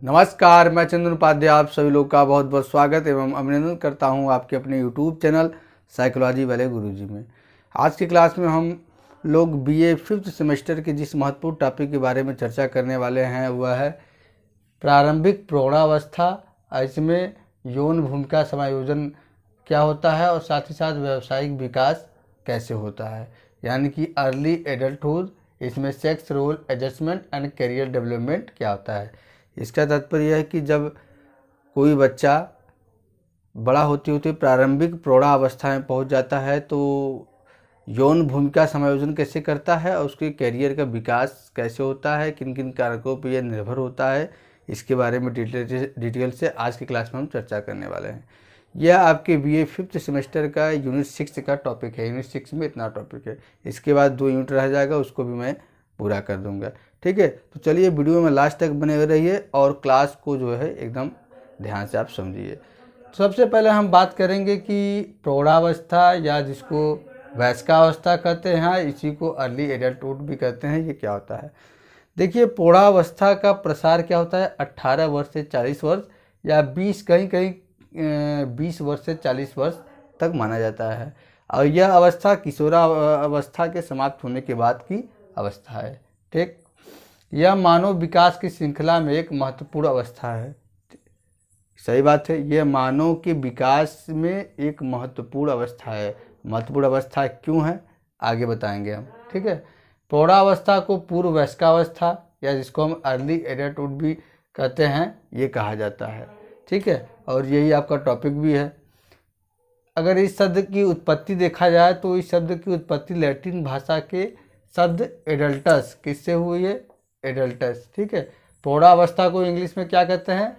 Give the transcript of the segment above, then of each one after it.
नमस्कार, मैं चंदन उपाध्याय आप सभी लोग का बहुत बहुत स्वागत एवं अभिनंदन करता हूं आपके अपने YouTube चैनल साइकोलॉजी वाले गुरुजी में। आज की क्लास में हम लोग बीए 5th सेमेस्टर के जिस महत्वपूर्ण टॉपिक के बारे में चर्चा करने वाले हैं वह है प्रारंभिक प्रौढ़ावस्था। इसमें यौन भूमिका समायोजन क्या होता है और साथ ही साथ व्यावसायिक विकास कैसे होता है, यानी कि अर्ली एडल्टहुड। इसमें sex role adjustment and career development क्या होता है। इसका तात्पर्य है कि जब कोई बच्चा बड़ा होते होते प्रारंभिक प्रौढ़ावस्था में पहुंच जाता है तो यौन भूमिका समायोजन कैसे करता है और उसके करियर का विकास कैसे होता है, किन किन कारकों पर यह निर्भर होता है, इसके बारे में डिटेल से आज की क्लास में हम चर्चा करने वाले हैं। यह आपके बीए 5th सेमेस्टर का यूनिट 6 का टॉपिक है। यूनिट 6 में इतना टॉपिक है, इसके बाद 2 यूनिट रह जाएगा, उसको भी मैं पूरा कर दूंगा। ठीक है, तो चलिए वीडियो में लास्ट तक बने रहिए और क्लास को जो है एकदम ध्यान से आप समझिए। तो सबसे पहले हम बात करेंगे कि प्रौढ़ावस्था या जिसको वयस्कावस्था कहते हैं, इसी को अर्ली एडल्टहुड भी कहते हैं, ये क्या होता है। देखिए, प्रौढ़ावस्था का प्रसार क्या होता है 18 वर्ष से 40 वर्ष या 20 कहीं कहीं 20 वर्ष से 40 वर्ष तक माना जाता है। और यह अवस्था किशोरावस्था के समाप्त होने के बाद की अवस्था है। ठीक, यह मानव विकास की श्रृंखला में एक महत्वपूर्ण अवस्था है। सही बात है, यह मानव के विकास में एक महत्वपूर्ण अवस्था है। महत्वपूर्ण अवस्था क्यों है आगे बताएंगे हम। ठीक है, प्रौढ़ावस्था को पूर्व वयस्कावस्था या जिसको हम अर्ली एडल्टहुड भी कहते हैं, ये कहा जाता है। ठीक है, और यही आपका टॉपिक भी है। अगर इस शब्द की उत्पत्ति देखा जाए तो इस शब्द की उत्पत्ति लैटिन भाषा के शब्द एडल्टस किससे हुई है, एडल्टस। ठीक है, प्रौढ़ावस्था को इंग्लिश में क्या कहते हैं,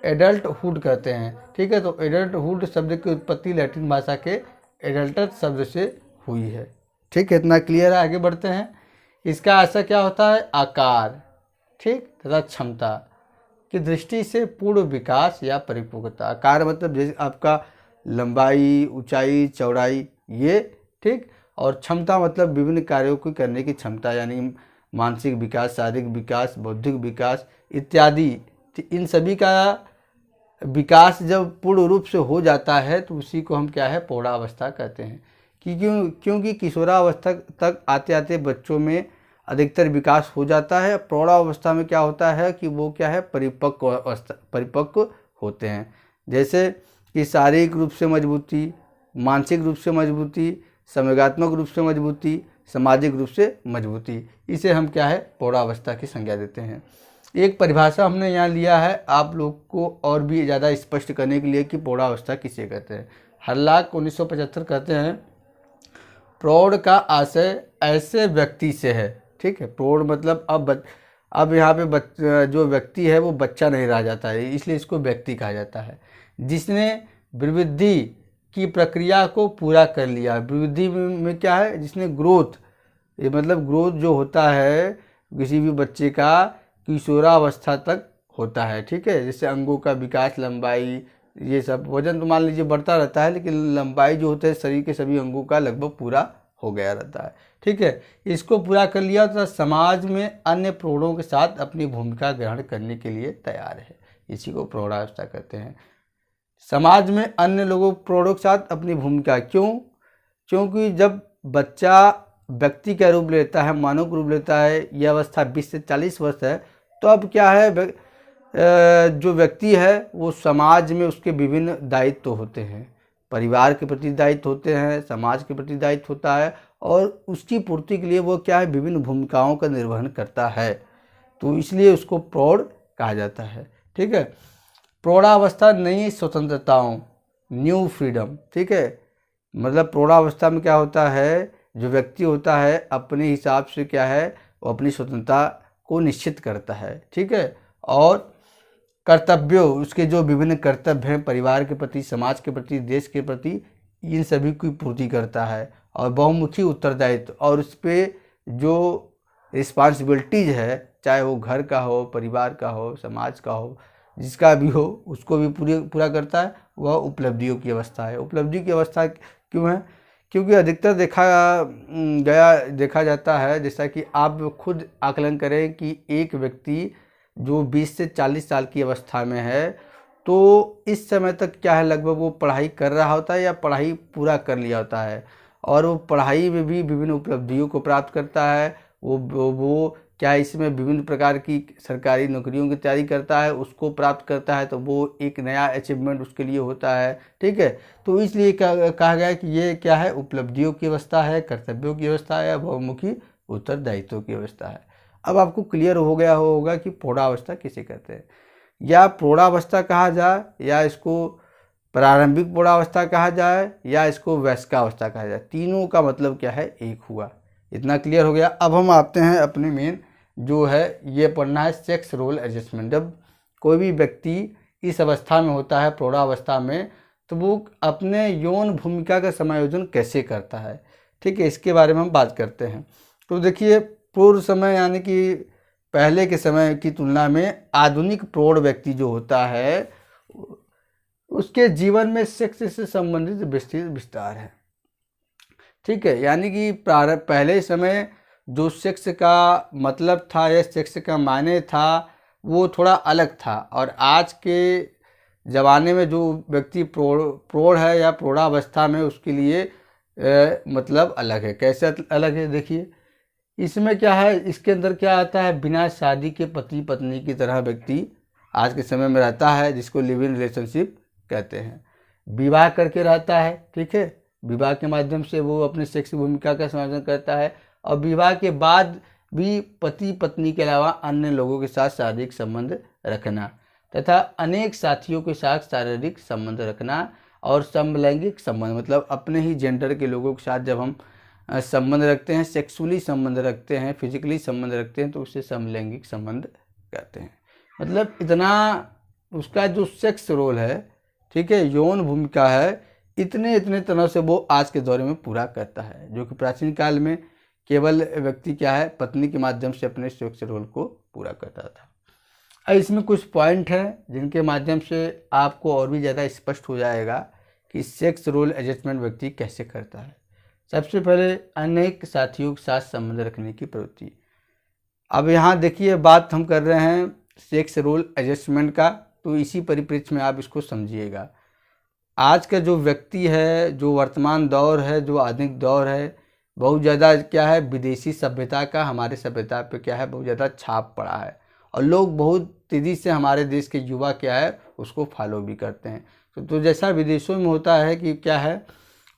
एडल्टहुड कहते हैं। ठीक है, तो एडल्टहुड शब्द की उत्पत्ति लैटिन भाषा के एडल्टस शब्द से हुई है। ठीक है, इतना क्लियर है। आगे बढ़ते हैं। इसका असर क्या होता है, आकार, ठीक, तथा क्षमता की दृष्टि से पूर्ण विकास या परिपक्वता। आकार मतलब जैसे आपका लंबाई, ऊंचाई, चौड़ाई, ये ठीक। और क्षमता मतलब विभिन्न कार्यों को करने की क्षमता, यानी मानसिक विकास, शारीरिक विकास, बौद्धिक विकास इत्यादि। इन सभी का विकास जब पूर्ण रूप से हो जाता है तो उसी को हम क्या है, प्रौढ़ावस्था कहते हैं। क्योंकि किशोरावस्था तक आते आते बच्चों में अधिकतर विकास हो जाता है। प्रौढ़ावस्था में क्या होता है कि वो क्या है, परिपक्व होते हैं। जैसे कि शारीरिक रूप से मजबूती, मानसिक रूप से मजबूती, संवेगात्मक रूप से मजबूती, सामाजिक रूप से मजबूती, इसे हम क्या है, प्रौढ़ावस्था की संज्ञा देते हैं। एक परिभाषा हमने यहाँ लिया है आप लोग को और भी ज़्यादा स्पष्ट करने के लिए कि प्रौढ़ावस्था किसे कहते हैं। हर्लॉक 1975 कहते हैं, प्रौढ़ का आशय ऐसे व्यक्ति से है। ठीक है, प्रौढ़ मतलब अब यहाँ पे जो व्यक्ति है वो बच्चा नहीं रह जाता है, इसलिए इसको व्यक्ति कहा जाता है, जिसने वृद्धि की प्रक्रिया को पूरा कर लिया। वृद्धि में क्या है, जिसने ग्रोथ, ये मतलब ग्रोथ जो होता है किसी भी बच्चे का किशोरावस्था तक होता है। ठीक है, जैसे अंगों का विकास, लंबाई, ये सब। वजन तो मान लीजिए बढ़ता रहता है, लेकिन लंबाई जो होता है शरीर के सभी अंगों का लगभग पूरा हो गया रहता है। ठीक है, इसको पूरा कर लिया तो समाज में अन्य प्रौढ़ों के साथ अपनी भूमिका ग्रहण करने के लिए तैयार है, इसी को प्रौढ़ावस्था कहते हैं। समाज में अन्य लोगों प्रौढ़ों के साथ अपनी भूमिका, क्योंकि जब बच्चा व्यक्ति का रूप लेता है, मानव का रूप लेता है, यह अवस्था 20 से 40 वर्ष है, तो अब क्या है, जो व्यक्ति है वो समाज में उसके विभिन्न दायित्व होते हैं। परिवार के प्रति दायित्व होते हैं, समाज के प्रति दायित्व होता है, और उसकी पूर्ति के लिए वो क्या है, विभिन्न भूमिकाओं का निर्वहन करता है, तो इसलिए उसको प्रौढ़ कहा जाता है। ठीक है, प्रौढ़ावस्था नई स्वतंत्रताओं, न्यू फ्रीडम। ठीक है, मतलब प्रौढ़ावस्था में क्या होता है, जो व्यक्ति होता है अपने हिसाब से क्या है, वो अपनी स्वतंत्रता को निश्चित करता है। ठीक है, और कर्तव्यों, उसके जो विभिन्न कर्तव्य हैं परिवार के प्रति, समाज के प्रति, देश के प्रति, इन सभी की पूर्ति करता है। और बहुमुखी उत्तरदायित्व, और उस पर जो रिस्पॉन्सिबिलिटीज है, चाहे वो घर का हो, परिवार का हो, समाज का हो, जिसका भी हो, उसको भी पूरा करता है। वह उपलब्धियों की अवस्था है। उपलब्धि की अवस्था क्यों है, क्योंकि अधिकतर देखा जाता है, जैसा कि आप खुद आकलन करें कि एक व्यक्ति जो 20 से 40 साल की अवस्था में है, तो इस समय तक क्या है, लगभग वो पढ़ाई कर रहा होता है या पढ़ाई पूरा कर लिया होता है, और वो पढ़ाई में भी विभिन्न उपलब्धियों को प्राप्त करता है। वो क्या है, इसमें विभिन्न प्रकार की सरकारी नौकरियों की तैयारी करता है, उसको प्राप्त करता है, तो वो एक नया अचीवमेंट उसके लिए होता है। ठीक है, तो इसलिए कहा गया है कि ये क्या है, उपलब्धियों की अवस्था है, कर्तव्यों की अवस्था है, बहुमुखी उत्तरदायित्व की अवस्था है। अब आपको क्लियर हो गया होगा कि प्रौढ़ावस्था किसे कहते हैं, या प्रौढ़ावस्था कहा जाए, या इसको प्रारंभिक प्रौढ़ावस्था कहा जाए, या इसको वयस्कावस्था कहा जाए। तीनों का मतलब क्या है, एक हुआ। इतना क्लियर हो गया। अब हम आते हैं अपने मेन जो है, ये पढ़ना है सेक्स रोल एडजस्टमेंट। जब कोई भी व्यक्ति इस अवस्था में होता है, प्रौढ़ावस्था में, तो वो अपने यौन भूमिका का समायोजन कैसे करता है। ठीक है, इसके बारे में हम बात करते हैं। तो देखिए, पूर्व समय यानी कि पहले के समय की तुलना में आधुनिक प्रौढ़ व्यक्ति जो होता है, उसके जीवन में सेक्स से संबंधित विस्तृत विस्तार है। ठीक है, यानी कि पहले समय जो सेक्स का मतलब था या सेक्स का मायने था, वो थोड़ा अलग था, और आज के ज़माने में जो व्यक्ति प्रौढ़ है या प्रौढ़ावस्था में, उसके लिए मतलब अलग है। कैसे अलग है, देखिए इसमें क्या है, इसके अंदर क्या आता है, बिना शादी के पति पत्नी की तरह व्यक्ति आज के समय में रहता है, जिसको लिव इन रिलेशनशिप कहते हैं। विवाह करके रहता है। ठीक है, विवाह के माध्यम से वो अपनी सेक्स भूमिका का समायोजन करता है, और विवाह के बाद भी पति पत्नी के अलावा अन्य लोगों के साथ शारीरिक संबंध रखना, तथा अनेक साथियों के साथ शारीरिक संबंध रखना, और समलैंगिक संबंध मतलब अपने ही जेंडर के लोगों के साथ जब हम संबंध रखते हैं, सेक्सुअली संबंध रखते हैं, फिजिकली संबंध रखते हैं, तो उसे समलैंगिक संबंध कहते हैं। मतलब इतना उसका जो सेक्स रोल है, ठीक है, यौन भूमिका है, इतने तरह से वो आज के दौर में पूरा करता है, जो कि प्राचीन काल में केवल व्यक्ति क्या है, पत्नी के माध्यम से अपने सेक्स रोल को पूरा करता था। अब इसमें कुछ पॉइंट हैं जिनके माध्यम से आपको और भी ज़्यादा स्पष्ट हो जाएगा कि सेक्स रोल एडजस्टमेंट व्यक्ति कैसे करता है। सबसे पहले, अनेक साथियों के साथ संबंध रखने की प्रवृत्ति। अब यहाँ देखिए, बात हम कर रहे हैं सेक्स रोल एडजस्टमेंट का, तो इसी परिप्रेक्ष्य में आप इसको समझिएगा। आज का जो व्यक्ति है, जो वर्तमान दौर है, जो आधुनिक दौर है, बहुत ज़्यादा क्या है, विदेशी सभ्यता का हमारे सभ्यता पे क्या है, बहुत ज़्यादा छाप पड़ा है, और लोग बहुत तेज़ी से हमारे देश के युवा क्या है, उसको फॉलो भी करते हैं। तो जैसा विदेशों में होता है कि क्या है,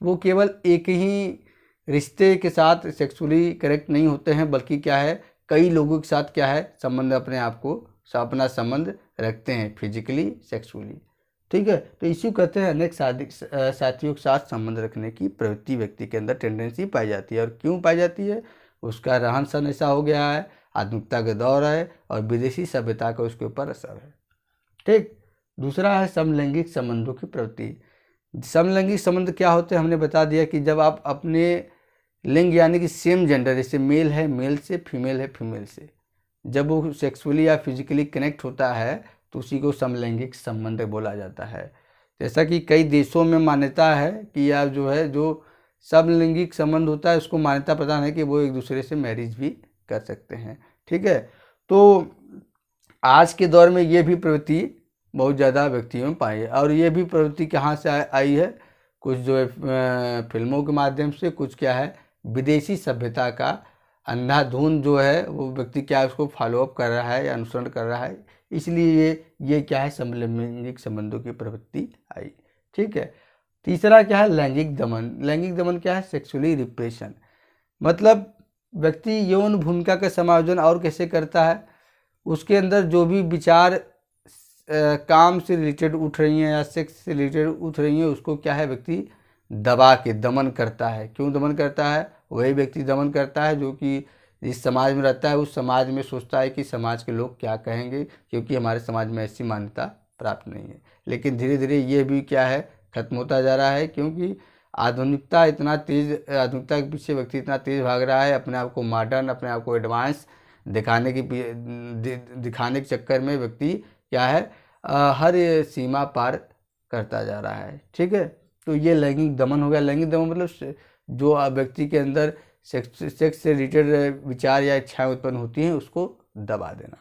वो केवल एक ही रिश्ते के साथ सेक्सुअली कनेक्ट नहीं होते हैं, बल्कि क्या है, कई लोगों के साथ क्या है, संबंध अपना संबंध रखते हैं, फिजिकली सेक्सुअली। ठीक है, तो इसी को कहते हैं अनेक साथियों के साथ संबंध रखने की प्रवृत्ति व्यक्ति के अंदर टेंडेंसी पाई जाती है। और क्यों पाई जाती है, उसका रहन सहन ऐसा हो गया है, आधुनिकता का दौर है, और विदेशी सभ्यता का उसके ऊपर असर है। ठीक, दूसरा है समलैंगिक संबंधों की प्रवृत्ति। समलैंगिक संबंध क्या होते हैं, हमने बता दिया कि जब आप अपने लिंग यानी कि सेम जेंडर, जैसे मेल है मेल से, फीमेल है फीमेल से, जब वो सेक्सुअली या फिजिकली कनेक्ट होता है, तो उसी को समलैंगिक संबंध बोला जाता है। जैसा कि कई देशों में मान्यता है कि आप जो समलैंगिक संबंध होता है, उसको मान्यता प्रदान है कि वो एक दूसरे से मैरिज भी कर सकते हैं। ठीक है, तो आज के दौर में ये भी प्रवृत्ति बहुत ज़्यादा व्यक्तियों में पाई है, और ये भी प्रवृत्ति कहाँ से आई है, कुछ जो है फिल्मों के माध्यम से, कुछ क्या है, विदेशी सभ्यता का अंधाधुंध जो है वो व्यक्ति क्या है, उसको फॉलोअप कर रहा है या अनुसरण कर रहा है, इसलिए ये क्या है, समलैंगिक संबंधों की प्रवृत्ति आई। ठीक है, तीसरा क्या है, लैंगिक दमन। लैंगिक दमन क्या है, सेक्सुअली रिप्रेशन। मतलब व्यक्ति यौन भूमिका का समायोजन और कैसे करता है, उसके अंदर जो भी विचार काम से रिलेटेड उठ रही हैं या सेक्स से रिलेटेड उठ रही हैं, उसको क्या है, व्यक्ति दबा के दमन करता है। क्यों दमन करता है, वही व्यक्ति दमन करता है जो कि जिस समाज में रहता है, उस समाज में सोचता है कि समाज के लोग क्या कहेंगे, क्योंकि हमारे समाज में ऐसी मान्यता प्राप्त नहीं है। लेकिन धीरे धीरे ये भी क्या है, खत्म होता जा रहा है, क्योंकि आधुनिकता के पीछे व्यक्ति इतना तेज़ भाग रहा है, अपने आप को मॉडर्न, अपने आप को एडवांस दिखाने के चक्कर में व्यक्ति क्या है, हर सीमा पार करता जा रहा है। ठीक है, तो ये लैंगिक दमन हो गया। लैंगिक दमन मतलब जो व्यक्ति के अंदर सेक्स से रिलेटेड विचार या इच्छाएं उत्पन्न होती हैं, उसको दबा देना।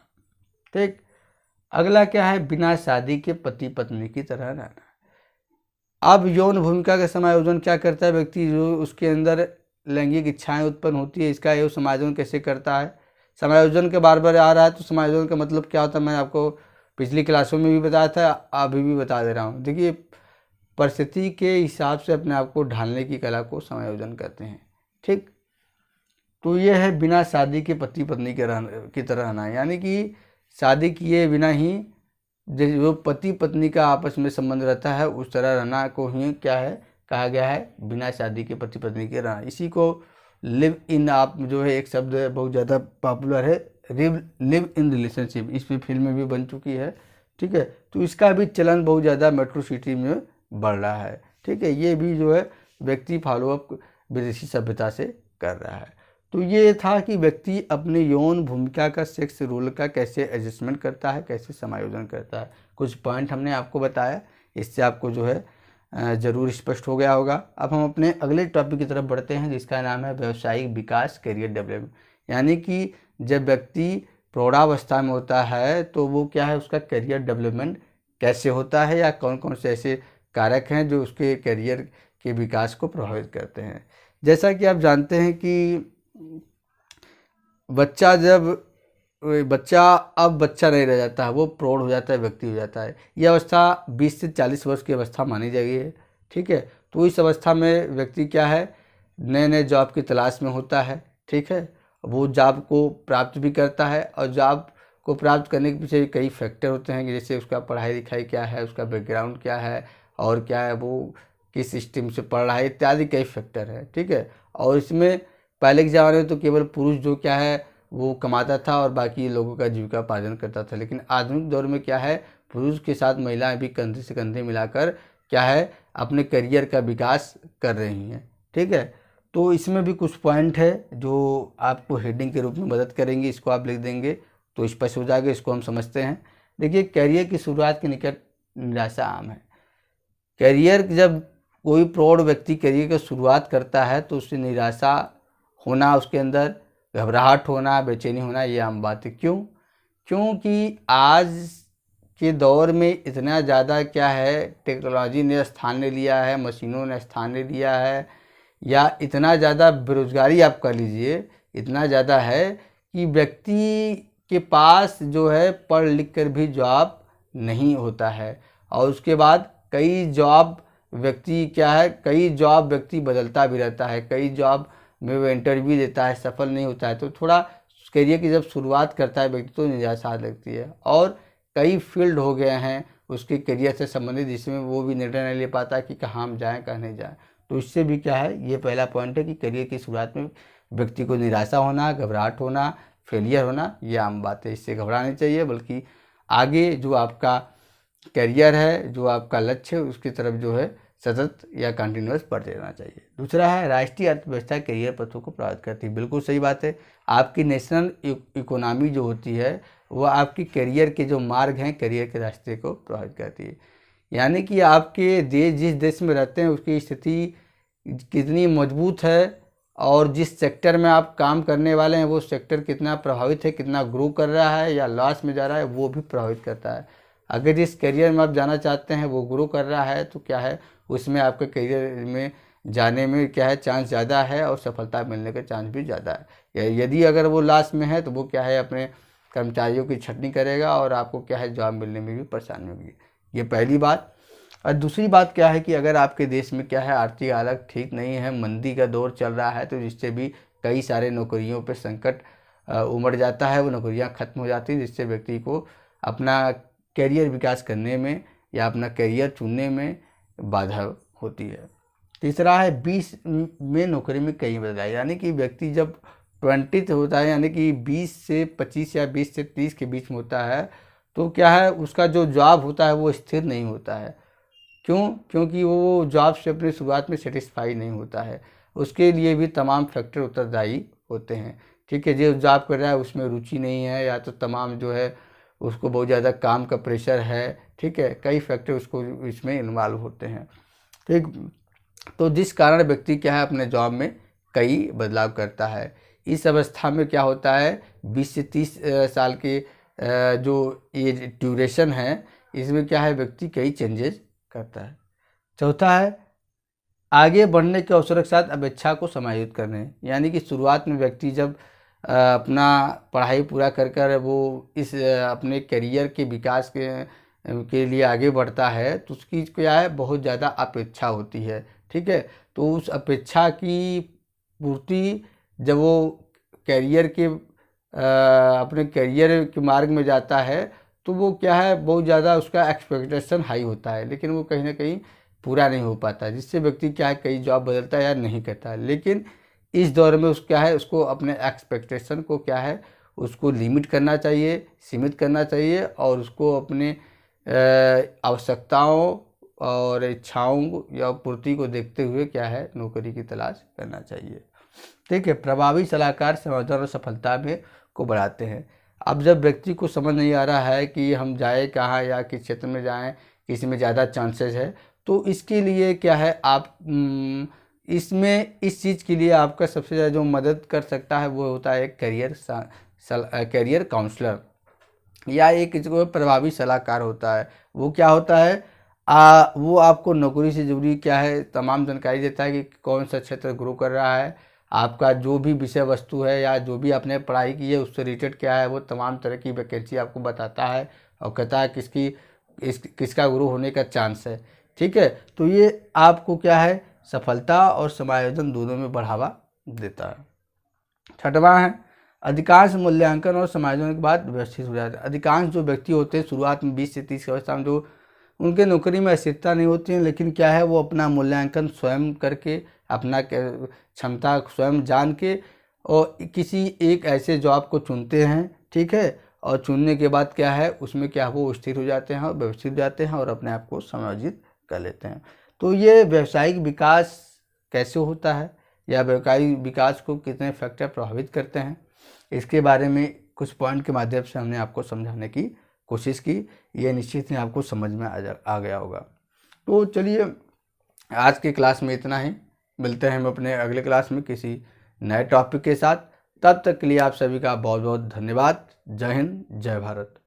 ठीक, अगला क्या है, बिना शादी के पति पत्नी की तरह रहना। अब यौन भूमिका का समायोजन क्या करता है व्यक्ति, जो उसके अंदर लैंगिक इच्छाएं उत्पन्न होती है, इसका एवं समायोजन कैसे करता है। समायोजन के बार बार आ रहा है, तो समायोजन का मतलब क्या होता है, मैंने आपको पिछली क्लासों में भी बताया था, अभी भी बता दे रहा हूँ। देखिए, परिस्थिति के हिसाब से अपने आप को ढालने की कला को समायोजन कहते हैं। ठीक, तो ये है बिना शादी के पति पत्नी की तरह रहना, यानी कि शादी किए बिना ही जो पति पत्नी का आपस में संबंध रहता है उस तरह रहना को ही क्या है कहा गया है, बिना शादी के पति पत्नी के रहना। इसी को लिव इन, आप जो है एक शब्द है बहुत ज़्यादा पॉपुलर है, लिव इन रिलेशनशिप, इस पर फिल्म भी बन चुकी है। ठीक है, तो इसका भी चलन बहुत ज़्यादा मेट्रो सिटी में बढ़ रहा है। ठीक है, ये भी जो है व्यक्ति फॉलोअप विदेशी सभ्यता से कर रहा है। तो ये था कि व्यक्ति अपने यौन भूमिका का, सेक्स रोल का कैसे एडजस्टमेंट करता है, कैसे समायोजन करता है। कुछ पॉइंट हमने आपको बताया, इससे आपको जो है ज़रूर स्पष्ट हो गया होगा। अब हम अपने अगले टॉपिक की तरफ बढ़ते हैं, जिसका नाम है व्यावसायिक विकास, करियर डेवलपमेंट। यानी कि जब व्यक्ति प्रौढ़ावस्था में होता है तो वो क्या है, उसका करियर डेवलपमेंट कैसे होता है, या कौन कौन से ऐसे कारक हैं जो उसके करियर के विकास को प्रभावित करते हैं। जैसा कि आप जानते हैं कि बच्चा अब बच्चा नहीं रह जाता है, वो प्रौढ़ हो जाता है, व्यक्ति हो जाता है। यह अवस्था 20 से 40 वर्ष की अवस्था मानी गई है। ठीक है, तो इस अवस्था में व्यक्ति क्या है, नए नए जॉब की तलाश में होता है। ठीक है, वो जॉब को प्राप्त भी करता है, और जॉब को प्राप्त करने के पीछे कई फैक्टर होते हैं, जैसे उसका पढ़ाई लिखाई क्या है, उसका बैकग्राउंड क्या है, और क्या है वो किस स्ट्रीम से पढ़ रहा है, इत्यादि कई फैक्टर है। ठीक है, और इसमें पहले के ज़माने में तो केवल पुरुष जो क्या है वो कमाता था और बाकी लोगों का जीविका पार्जन करता था, लेकिन आधुनिक दौर में क्या है, पुरुष के साथ महिलाएं भी कंधे से कंधे मिलाकर क्या है अपने करियर का विकास कर रही हैं। ठीक है, तो इसमें भी कुछ पॉइंट है जो आपको हेडिंग के रूप में मदद करेंगे, इसको आप लिख देंगे तो स्पष्ट हो जाएगा। इसको हम समझते हैं। देखिए, करियर की शुरुआत के निकट निराशा आम है। करियर, जब कोई प्रौढ़ व्यक्ति करियर की शुरुआत करता है तो उससे निराशा होना, उसके अंदर घबराहट होना, बेचैनी होना, ये आम बात है। क्यों? क्योंकि आज के दौर में इतना ज़्यादा क्या है, टेक्नोलॉजी ने स्थान ले लिया है, मशीनों ने स्थान ले लिया है, या इतना ज़्यादा बेरोजगारी आप कर लीजिए, इतना ज़्यादा है कि व्यक्ति के पास जो है पढ़ लिख कर भी जॉब नहीं होता है। और उसके बाद कई जॉब व्यक्ति बदलता भी रहता है, कई जॉब में वो इंटरव्यू देता है, सफल नहीं होता है। तो थोड़ा करियर की जब शुरुआत करता है व्यक्ति तो निराशा लगती है। और कई फील्ड हो गए हैं उसके करियर से संबंधित, जिसमें वो भी निर्णय नहीं ले पाता कि कहाँ हम जाएँ कहाँ नहीं जाएँ। तो इससे भी क्या है, ये पहला पॉइंट है कि करियर की शुरुआत में व्यक्ति को निराशा होना, घबराहट होना, फेलियर होना, ये आम बात है। इससे घबराना नहीं चाहिए, बल्कि आगे जो आपका करियर है, जो आपका लक्ष्य है, उसकी तरफ जो है सतत या कंटिन्यूअस बढ़ते रहना चाहिए। दूसरा है, राष्ट्रीय अर्थव्यवस्था करियर पथों को प्रभावित करती है। बिल्कुल सही बात है। आपकी नेशनल इकोनॉमी जो होती है वह आपकी करियर के जो मार्ग हैं, करियर के रास्ते को प्रभावित करती है। यानी कि आपके देश, जिस देश में रहते हैं, उसकी स्थिति कितनी मजबूत है, और जिस सेक्टर में आप काम करने वाले हैं वो सेक्टर कितना प्रभावित है, कितना ग्रो कर रहा है या लॉस में जा रहा है, वो भी प्रभावित करता है। अगर जिस करियर में आप जाना चाहते हैं वो ग्रो कर रहा है तो क्या है, उसमें आपके करियर में जाने में क्या है चांस ज़्यादा है, और सफलता मिलने का चांस भी ज़्यादा है। यदि अगर वो लॉस में है तो वो क्या है, अपने कर्मचारियों की छटनी करेगा, और आपको क्या है जॉब मिलने में भी परेशानी होगी। ये पहली बात। और दूसरी बात क्या है कि अगर आपके देश में क्या है आर्थिक हालत ठीक नहीं है, मंदी का दौर चल रहा है, तो जिससे भी कई सारे नौकरियों पर संकट उमड़ जाता है, वो नौकरियां खत्म हो जाती हैं, जिससे व्यक्ति को अपना करियर विकास करने में या अपना करियर चुनने में बाधा होती है। तीसरा है 20 में नौकरी में कई बदलाव। यानी कि व्यक्ति जब 20 होता है, यानी कि 20 से 25 या 20 से 30 के बीच में होता है, तो क्या है उसका जो जॉब होता है वो स्थिर नहीं होता है। क्यों? क्योंकि वो जॉब से अपनी शुरुआत में सेटिस्फाई नहीं होता है। उसके लिए भी तमाम फैक्टर उत्तरदायी होते हैं। ठीक है, जो जॉब कर रहा है उसमें रुचि नहीं है, या तो तमाम जो है उसको बहुत ज़्यादा काम का प्रेशर है। ठीक है, कई फैक्टर उसको इसमें इन्वॉल्व होते हैं। ठीक, तो जिस कारण व्यक्ति क्या है अपने जॉब में कई बदलाव करता है। इस अवस्था में क्या होता है, 20 से 30 साल के जो ये ड्यूरेशन है इसमें क्या है व्यक्ति कई चेंजेस करता है। चौथा है आगे बढ़ने के अवसर के साथ अपेक्षा को समायोजित करने, यानी कि शुरुआत में व्यक्ति जब अपना पढ़ाई पूरा कर वो इस अपने करियर के विकास के लिए आगे बढ़ता है तो उसकी क्या है बहुत ज़्यादा अपेक्षा होती है, ठीक है। तो उस अपेक्षा की पूर्ति जब वो करियर के अपने करियर के मार्ग में जाता है तो वो क्या है बहुत ज़्यादा उसका एक्सपेक्टेशन हाई होता है, लेकिन वो कहीं ना कहीं पूरा नहीं हो पाता, जिससे व्यक्ति क्या है कई जॉब बदलता है या नहीं करता है। लेकिन इस दौर में क्या है उसको अपने एक्सपेक्टेशन को क्या है उसको लिमिट करना चाहिए, सीमित करना चाहिए और उसको अपने आवश्यकताओं और इच्छाओं या पूर्ति को देखते हुए क्या है नौकरी की तलाश करना चाहिए, ठीक है। प्रभावी सलाहकार समाधान और सफलता में को बढ़ाते हैं। अब जब व्यक्ति को समझ नहीं आ रहा है कि हम जाए कहाँ या किस क्षेत्र में जाएं, किसी में ज़्यादा चांसेस है, तो इसके लिए क्या है आप इसमें इस चीज़ के लिए आपका सबसे ज़्यादा जो मदद कर सकता है वो होता है करियर काउंसलर या एक जो प्रभावी सलाहकार होता है। वो क्या होता है वो आपको नौकरी से जुड़ी क्या है तमाम जानकारी देता है कि कौन सा क्षेत्र ग्रो कर रहा है, आपका जो भी विषय वस्तु है या जो भी आपने पढ़ाई की है उससे रिलेटेड क्या है वो तमाम तरह की वैकेंसी आपको बताता है और कहता है किसका ग्रो होने का चांस है, ठीक है। तो ये आपको क्या है सफलता और समायोजन दोनों में बढ़ावा देता है। छठवां है अधिकांश मूल्यांकन और समायोजन के बाद व्यवस्थित हो जाता है। अधिकांश जो व्यक्ति होते हैं शुरुआत में 20 से 30 की अवस्था में जो उनके नौकरी में अस्थिरता नहीं होती है, लेकिन क्या है वो अपना मूल्यांकन स्वयं करके अपना क्षमता स्वयं जान के और किसी एक ऐसे जॉब को चुनते हैं, ठीक है। और चुनने के बाद क्या है उसमें क्या वो स्थिर हो जाते हैं और व्यवस्थित हो जाते हैं और अपने आप को समायोजित कर लेते हैं। तो ये व्यावसायिक विकास कैसे होता है या व्यावसायिक विकास को कितने फैक्टर प्रभावित करते हैं, इसके बारे में कुछ पॉइंट के माध्यम से हमने आपको समझाने की कोशिश की। ये निश्चित ही आपको समझ में आ गया होगा। तो चलिए आज की क्लास में इतना ही, मिलते हैं हम अपने अगले क्लास में किसी नए टॉपिक के साथ। तब तक के लिए आप सभी का बहुत बहुत धन्यवाद। जय हिंद, जय भारत।